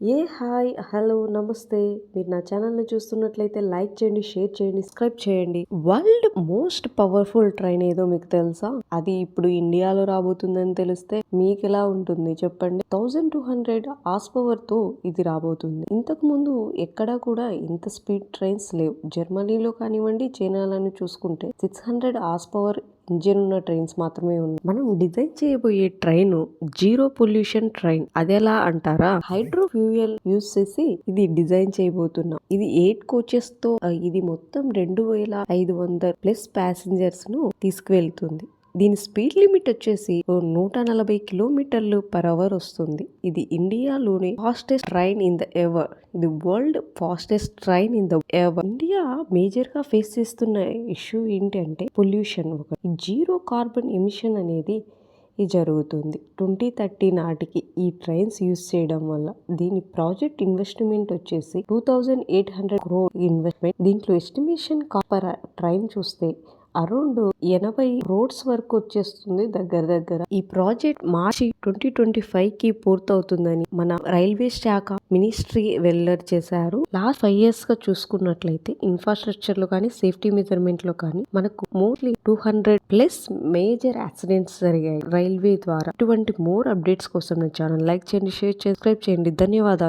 Hi hello నమస్తే. మీరు నా ఛానల్ని చూస్తున్నట్లయితే లైక్ చేయండి, షేర్ చేయండి, సబ్స్క్రైబ్ చేయండి. వరల్డ్ మోస్ట్ పవర్ఫుల్ ట్రైన్ ఏదో మీకు తెలుసా? అది ఇప్పుడు ఇండియాలో రాబోతుందని తెలిస్తే మీకు ఎలా ఉంటుంది చెప్పండి. 1200 హార్స్ పవర్ తో ఇది రాబోతుంది. ఇంతకు ముందు ఎక్కడా కూడా ఇంత స్పీడ్ ట్రైన్స్ లేవు. జర్మనీలో కానివ్వండి, చైనాలను చూసుకుంటే 600 హార్స్ పవర్ ఇంజిన్ ఉన్న ట్రైన్స్ మాత్రమే ఉన్నాయి. మనం డిజైన్ చేయబోయే ట్రైన్ జీరో పొల్యూషన్ ట్రైన్. అదెలా అంటారా? హైడ్రో ఫ్యూయల్ యూజ్ చేసి ఇది డిజైన్ చేయబోతున్నాం. ఇది 8 కోచెస్ తో ఇది మొత్తం 2500 ప్లస్ ప్యాసింజర్స్ ను తీసుకువెళ్తుంది. దీని స్పీడ్ లిమిట్ వచ్చేసి 140 కిలోమీటర్లు పర్ అవర్ వస్తుంది. ఇది ఇండియాలోని fastest train in the ever. ఇది world fastest train in the ever. India major గా ఫేస్ చేస్తున్న ఇష్యూ ఏంటంటే పొల్యూషన్. జీరో కార్బన్ ఎమిషన్ అనేది జరుగుతుంది 2030 నాటికి ఈ ట్రైన్స్ యూజ్ చేయడం వల్ల. దీని ప్రాజెక్ట్ ఇన్వెస్ట్మెంట్ వచ్చేసి 2800 crore ఇన్వెస్ట్మెంట్. దీంట్లో ఎస్టిమేషన్ పర్ ట్రైన్ చూస్తే అరౌండ్ 80 crores వరకు వచ్చేస్తుంది దగ్గర. ఈ ప్రాజెక్ట్ మార్చి 2025 కి పూర్తవుతుందని మన రైల్వే శాఖ మినిస్ట్రీ వెల్లడి చేశారు. లాస్ట్ 5 years గా చూసుకున్నట్లయితే ఇన్ఫ్రాస్ట్రక్చర్ లో కానీ, సేఫ్టీ మెజర్మెంట్ లో కానీ మనకు మోస్ట్లీ 200 ప్లస్ మేజర్ యాక్సిడెంట్స్ జరిగాయి రైల్వే ద్వారా. ఇటువంటి మోర్ అప్డేట్స్ కోసం నా ఛానల్ లైక్ చేయండి, షేర్ చేయండి, సబ్స్క్రైబ్ చేయండి. ధన్యవాదాలు.